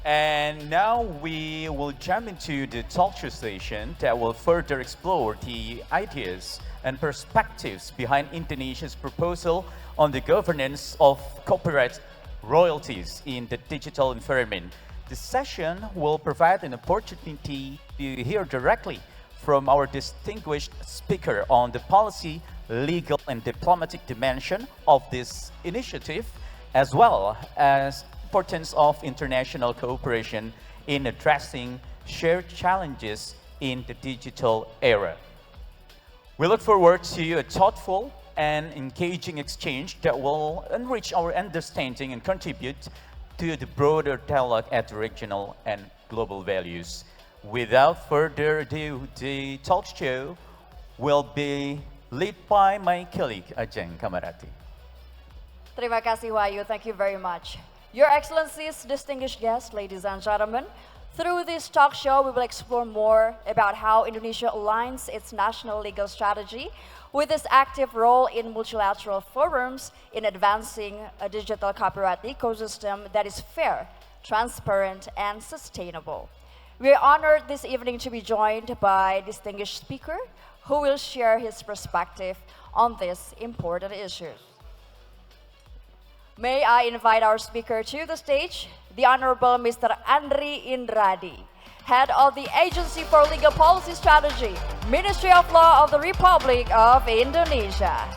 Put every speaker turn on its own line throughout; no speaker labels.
And now we will jump into the talk show session that will further explore the ideas and perspectives behind Indonesia's proposal on the governance of copyright royalties in the digital environment. This session will provide an opportunity to hear directly from our distinguished speaker on the policy, legal, and diplomatic dimension of this initiative, as well as importance of international cooperation in addressing shared challenges in the digital era. We look forward to a thoughtful and engaging exchange that will enrich our understanding and contribute to the broader dialogue at the regional and global values. Without further ado, the talk show will be led by my colleague Ajeng Kamarati.
Terima kasih Wahyu, thank you very much. Your Excellencies, distinguished guests, ladies and gentlemen, through this talk show we will explore more about how Indonesia aligns its national legal strategy with its active role in multilateral forums in advancing a digital copyright ecosystem that is fair, transparent, and sustainable. We are honored this evening to be joined by a distinguished speaker who will share his perspective on this important issue. May I invite our speaker to the stage, the Honorable Mr. Andry Indrady, Head of the Agency for Legal Policy Strategy, Ministry of Law of the Republic of Indonesia.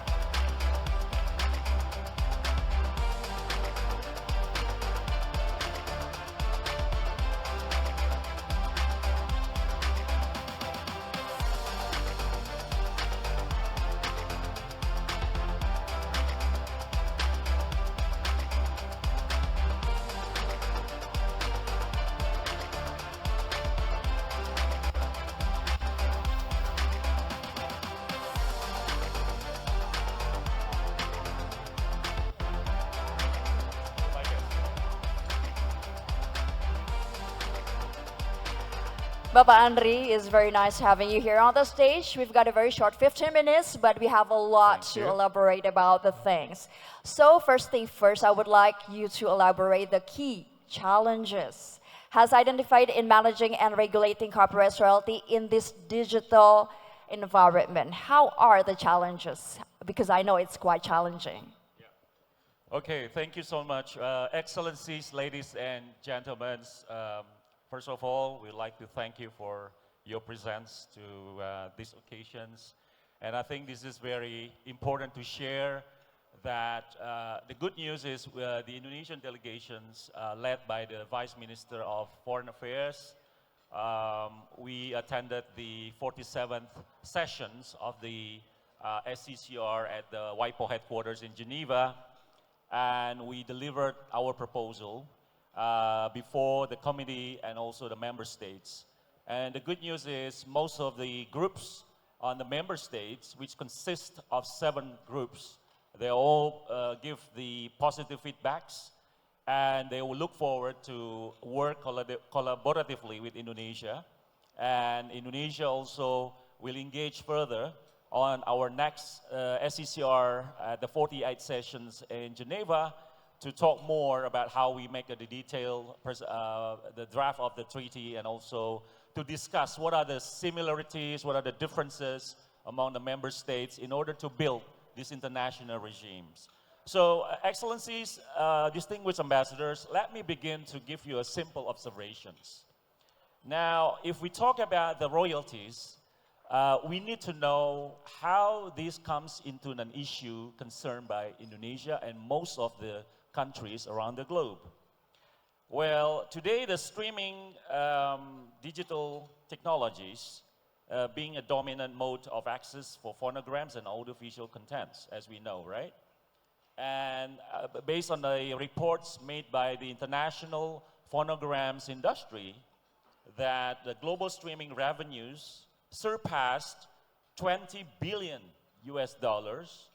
Bapak Andry, it's very nice having you here on the stage. We've got a very short 15 minutes, but we have a lot to elaborate about the things. So first thing first, I would like you to elaborate the key challenges has identified in managing and regulating copyright royalty in this digital environment. How are the challenges? Because I know it's quite challenging.
Okay, thank you so much. Excellencies, ladies and gentlemen, first of all, we'd like to thank you for your presence to these occasions. And I think this is very important to share that the good news is the Indonesian delegations led by the Vice Minister of Foreign Affairs, we attended the 47th sessions of the SCCR at the WIPO headquarters in Geneva, and we delivered our proposal before the committee and also the member states. And the good news is most of the groups on the member states, which consist of 7 groups, they all give the positive feedbacks, and they will look forward to work collaboratively with Indonesia. And Indonesia also will engage further on our next SCCR at the 48 sessions in Geneva, to talk more about how we make the detail, the draft of the treaty, and also to discuss what are the similarities, what are the differences among the member states in order to build these international regimes. So, Excellencies, distinguished ambassadors, let me begin to give you a simple observations. Now, if we talk about the royalties, we need to know how this comes into an issue concerned by Indonesia and most of the countries around the globe. Well, today the streaming digital technologies being a dominant mode of access for phonograms and audiovisual contents, as we know, right? And based on the reports made by the international phonograms industry, that the global streaming revenues surpassed 20 billion US dollars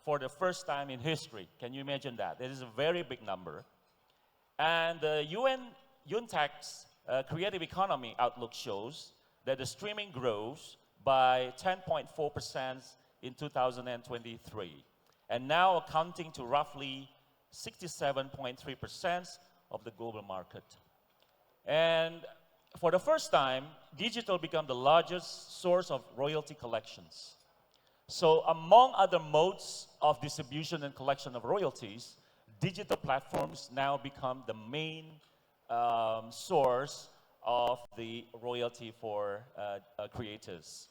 for the first time in history. Can you imagine that? That is a very big number. And the UNTAC's Creative Economy Outlook shows that the streaming grows by 10.4% in 2023, and now accounting to roughly 67.3% of the global market. And for the first time, digital became the largest source of royalty collections. So among other modes of distribution and collection of royalties, digital platforms now become the main source of the royalty for creators.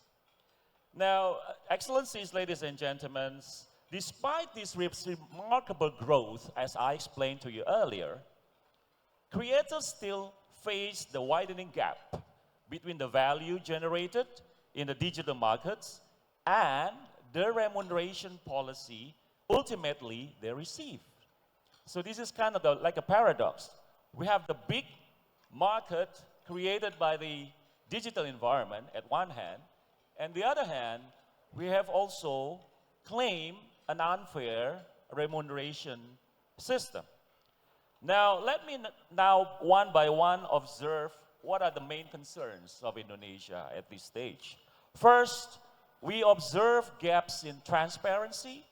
Now, Excellencies, ladies and gentlemen, despite this remarkable growth, as I explained to you earlier, creators still face the widening gap between the value generated in the digital markets and the remuneration policy ultimately they receive. So this is kind of like a paradox. We have the big market created by the digital environment at one hand, and the other hand, we have also claimed an unfair remuneration system. Now, let me now one by one observe what are the main concerns of Indonesia at this stage. First, we observe gaps in transparency,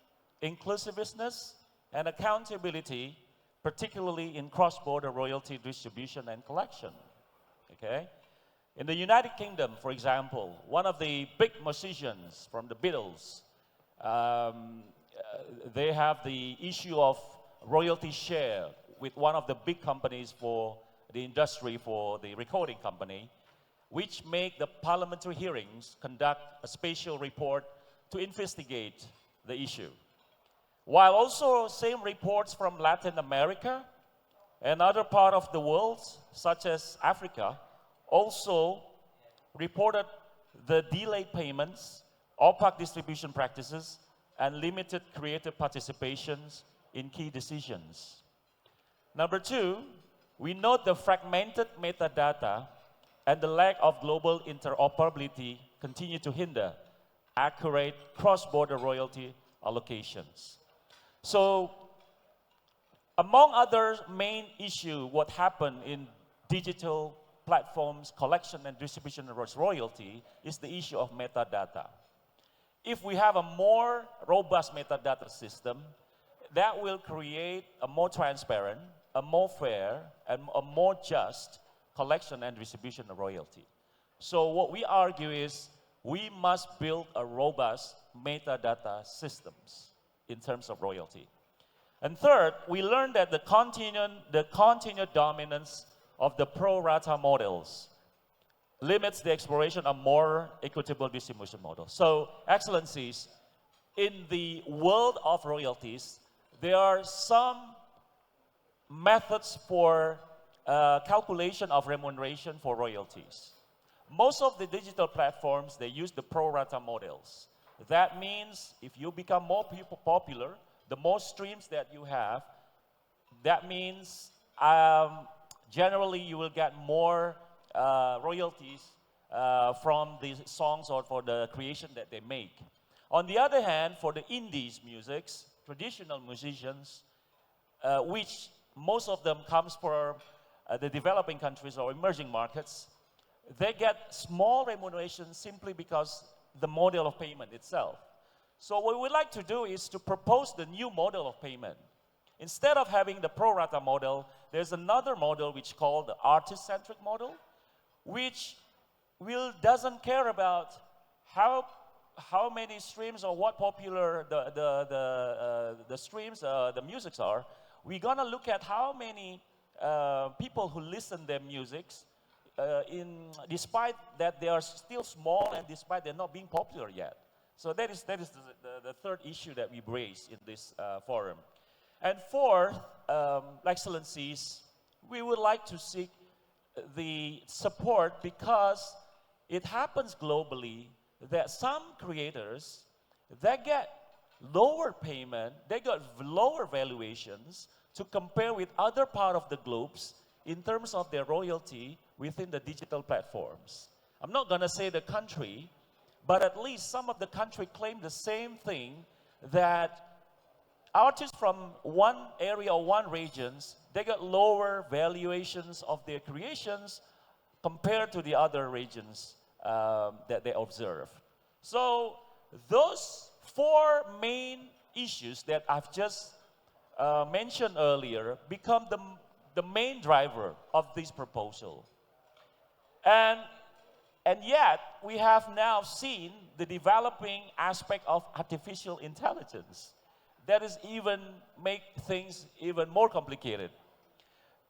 inclusiveness, and accountability, particularly in cross-border royalty distribution and collection. Okay? In the United Kingdom, for example, one of the big musicians from the Beatles, they have the issue of royalty share with one of the big companies for the industry, for the recording company, which make the parliamentary hearings conduct a special report to investigate the issue. While also same reports from Latin America and other part of the world, such as Africa, also reported the delayed payments, opaque distribution practices, and limited creative participations in key decisions. Number two, we note the fragmented metadata and the lack of global interoperability continue to hinder accurate cross-border royalty allocations. So, among other main issues, what happened in digital platforms, collection and distribution of royalty is the issue of metadata. If we have a more robust metadata system, that will create a more transparent, a more fair, and a more just collection and distribution of royalty. So what we argue is we must build a robust metadata systems in terms of royalty. And third, we learned that the continued dominance of the pro rata models limits the exploration of more equitable distribution models. So, Excellencies, in the world of royalties, there are some methods for calculation of remuneration for royalties. Most of the digital platforms, they use the pro rata models. That means if you become more popular, the more streams that you have, that means generally you will get more royalties from the songs or for the creation that they make. On the other hand, for the indies musics, traditional musicians, which most of them comes from the developing countries or emerging markets, they get small remuneration simply because the model of payment itself. So what we'd like to do is to propose the new model of payment. Instead of having the pro rata model, there's another model which is called the artist-centric model, which doesn't care about how many streams or what popular the streams, the musics are. We're gonna look at how many people who listen their musics, despite that they are still small and despite they're not being popular yet. So that is the third issue that we raise in this forum. And fourth, Excellencies, we would like to seek the support because it happens globally that some creators, they get lower payment, they got lower valuations to compare with other part of the globes in terms of their royalty within the digital platforms. I'm not gonna say the country, but at least some of the country claim the same thing, that artists from one area or one regions, they got lower valuations of their creations compared to the other regions that they observe. So those four main issues that I've just mentioned earlier become the main driver of this proposal. And yet, we have now seen the developing aspect of artificial intelligence that is even make things even more complicated.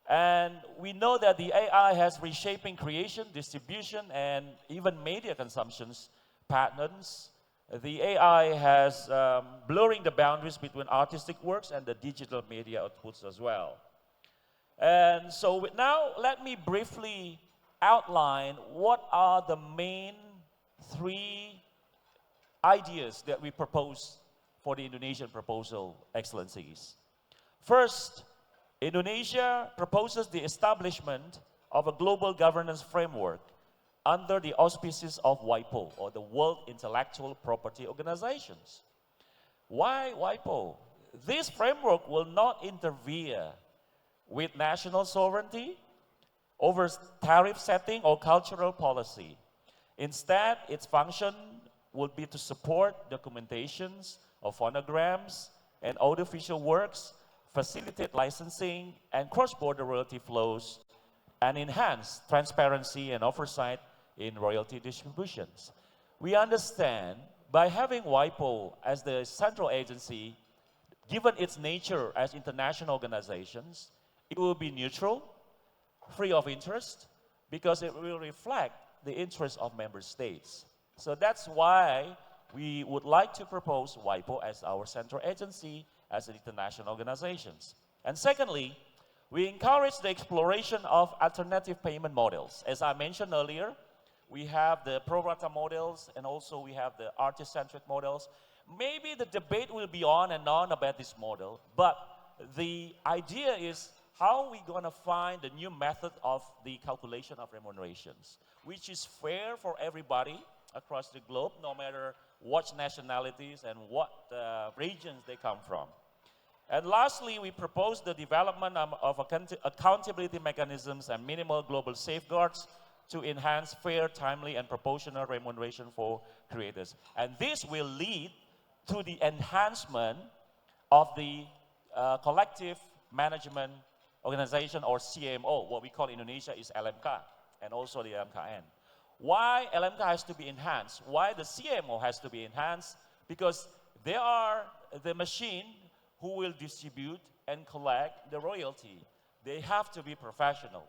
And we know that the AI has reshaping creation, distribution, and even media consumptions patterns. The AI has blurring the boundaries between artistic works and the digital media outputs as well. And so now let me briefly outline what are the main three ideas that we propose for the Indonesian proposal, Excellencies. First, Indonesia proposes the establishment of a global governance framework under the auspices of WIPO, or the World Intellectual Property Organizations. Why WIPO? This framework will not interfere with national sovereignty over tariff setting or cultural policy. Instead, its function would be to support documentations of phonograms and audiovisual works, facilitate licensing and cross-border royalty flows, and enhance transparency and oversight in royalty distributions. We understand by having WIPO as the central agency, given its nature as international organizations, it will be neutral, free of interest, because it will reflect the interests of member states. So that's why we would like to propose WIPO as our central agency as an international organizations. And secondly, we encourage the exploration of alternative payment models. As I mentioned earlier, we have the pro rata models and also we have the artist-centric models. Maybe the debate will be on and on about this model, but the idea is how are we going to find the new method of the calculation of remunerations, which is fair for everybody across the globe, no matter what nationalities and what regions they come from. And lastly, we propose the development of accountability mechanisms and minimal global safeguards to enhance fair, timely, and proportional remuneration for creators. And this will lead to the enhancement of the collective management organization, or CMO. What we call in Indonesia is LMK, and also the LMKN. Why LMK has to be enhanced? Why the CMO has to be enhanced? Because they are the machine who will distribute and collect the royalty. They have to be professional.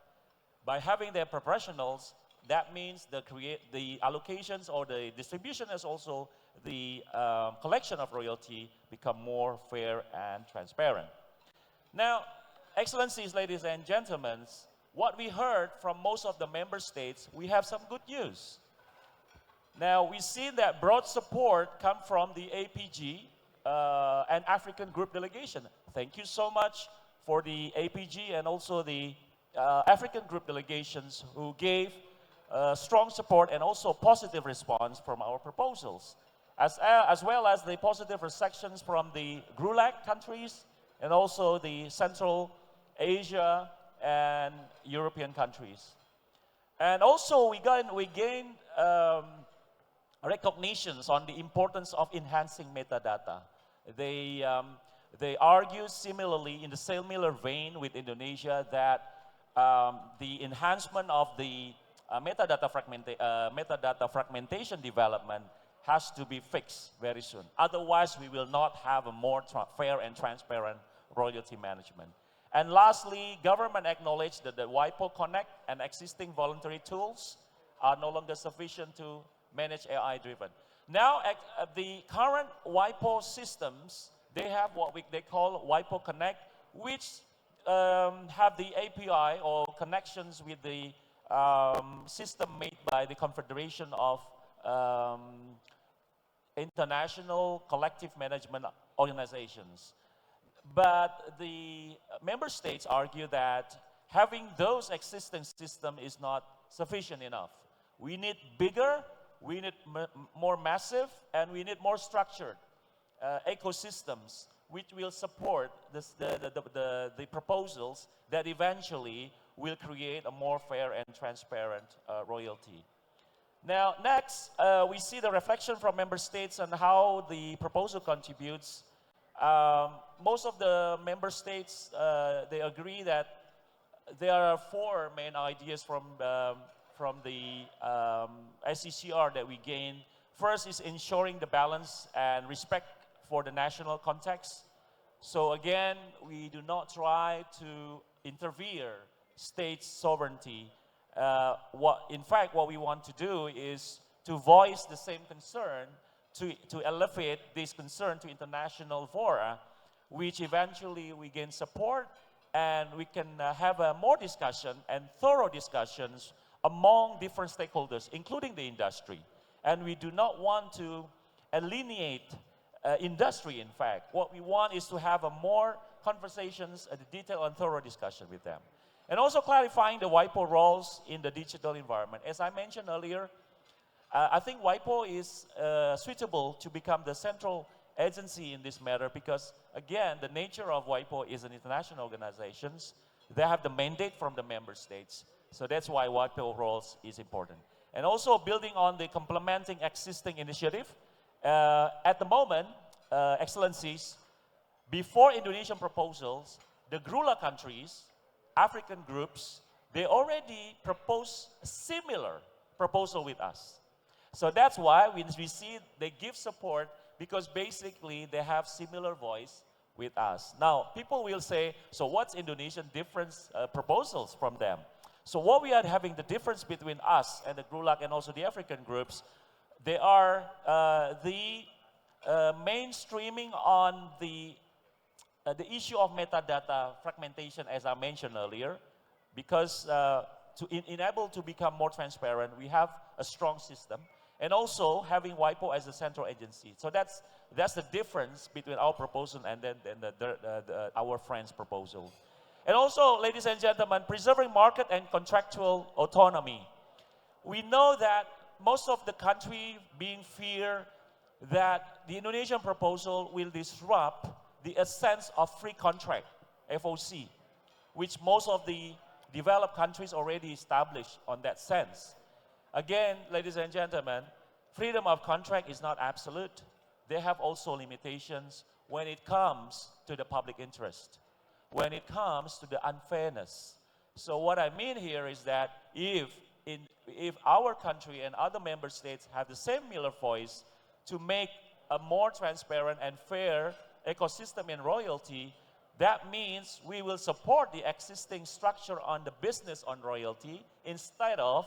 By having their professionals, that means the allocations or the distribution as also the collection of royalty become more fair and transparent. Now, Excellencies, ladies and gentlemen, what we heard from most of the member states, we have some good news. Now, we see that broad support come from the APG and African group delegation. Thank you so much for the APG and also the African group delegations who gave strong support and also positive response from our proposals, as well as the positive receptions from the GRULAC countries and also the Central Asia and European countries. And also we gained recognitions on the importance of enhancing metadata. They argue similarly in the similar vein with Indonesia that the enhancement of the metadata fragmentation development has to be fixed very soon. Otherwise, we will not have a more fair and transparent royalty management. And lastly, government acknowledged that the WIPO Connect and existing voluntary tools are no longer sufficient to manage AI-driven. Now, the current WIPO systems, they have what they call WIPO Connect, which have the API or connections with the system made by the Confederation of International Collective Management Organizations. But the member states argue that having those existing systems is not sufficient enough. We need bigger, we need more massive, and we need more structured ecosystems which will support the proposals that eventually will create a more fair and transparent royalty. Now, next, we see the reflection from member states on how the proposal contributes. Most of the member states, they agree that there are four main ideas from the SCCR that we gained. First is ensuring the balance and respect for the national context. So again, we do not try to interfere state sovereignty. In fact, what we want to do is to voice the same concern, to elevate this concern to international fora, which eventually we gain support and we can have more discussion and thorough discussions among different stakeholders, including the industry. And we do not want to alienate industry, in fact. What we want is to have more conversations and detailed and thorough discussion with them. And also clarifying the WIPO roles in the digital environment. As I mentioned earlier, I think WIPO is suitable to become the central agency in this matter because, again, the nature of WIPO is an international organization. They have the mandate from the member states. So that's why WIPO roles is important. And also building on the complementing existing initiative. At the moment, Excellencies, before Indonesian proposals, the GRULA countries, African groups, they already propose a similar proposal with us. So that's why we see they give support because basically they have similar voice with us. Now, people will say, so what's Indonesian difference proposals from them? So what we are having the difference between us and the GRULAC and also the African groups, they are the mainstreaming on the issue of metadata fragmentation, as I mentioned earlier, because to enable to become more transparent, we have a strong system, and also having WIPO as a central agency. So that's the difference between our proposal and then our friends' proposal. And also, ladies and gentlemen, preserving market and contractual autonomy. We know that most of the country being fear that the Indonesian proposal will disrupt the essence of free contract, FOC, which most of the developed countries already established on that sense. Again, ladies and gentlemen, freedom of contract is not absolute. They have also limitations when it comes to the public interest, when it comes to the unfairness. So what I mean here is that if our country and other member states have the same similar voice to make a more transparent and fair ecosystem in royalty, that means we will support the existing structure on the business on royalty instead of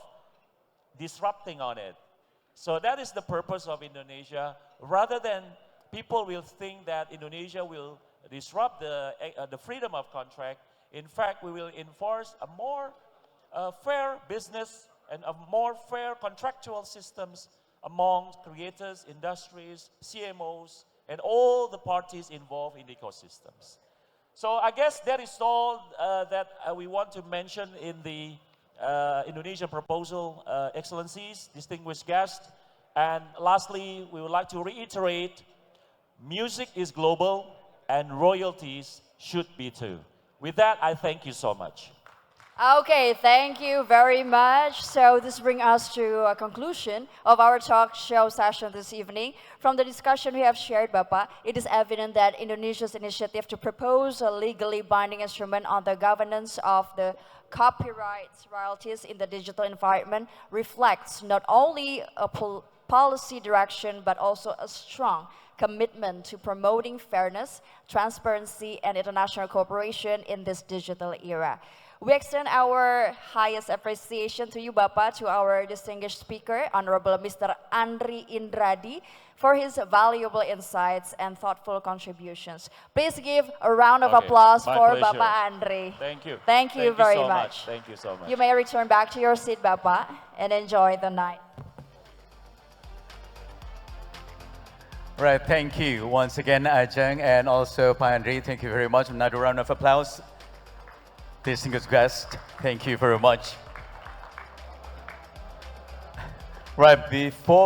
disrupting on it. So that is the purpose of Indonesia. Rather than people will think that Indonesia will disrupt the freedom of contract, in fact, we will enforce a more fair business and a more fair contractual systems among creators, industries, CMOs, and all the parties involved in the ecosystems. So I guess that is all that we want to mention in the Indonesian proposal, Excellencies, distinguished guests. And lastly, we would like to reiterate, music is global and royalties should be too. With that, I thank you so much.
Okay, thank you very much. So this brings us to a conclusion of our talk show session this evening. From the discussion we have shared, Bapak, it is evident that Indonesia's initiative to propose a legally binding instrument on the governance of the copyrights royalties in the digital environment reflects not only a policy direction, but also a strong commitment to promoting fairness, transparency, and international cooperation in this digital era. We extend our highest appreciation to you, Bapak, to our distinguished speaker, Honorable Mr. Andry Indrady, for his valuable insights and thoughtful contributions. Please give a round of applause for
pleasure.
Bapak Andry.
Thank you.
Thank you very
so
much.
Thank you so much.
You may return back to your seat, Bapak, and enjoy the night.
Right, thank you once again, Ajeng, and also Pak Andry. Thank you very much. Another round of applause. Distinguished guest, thank you very much. Right, before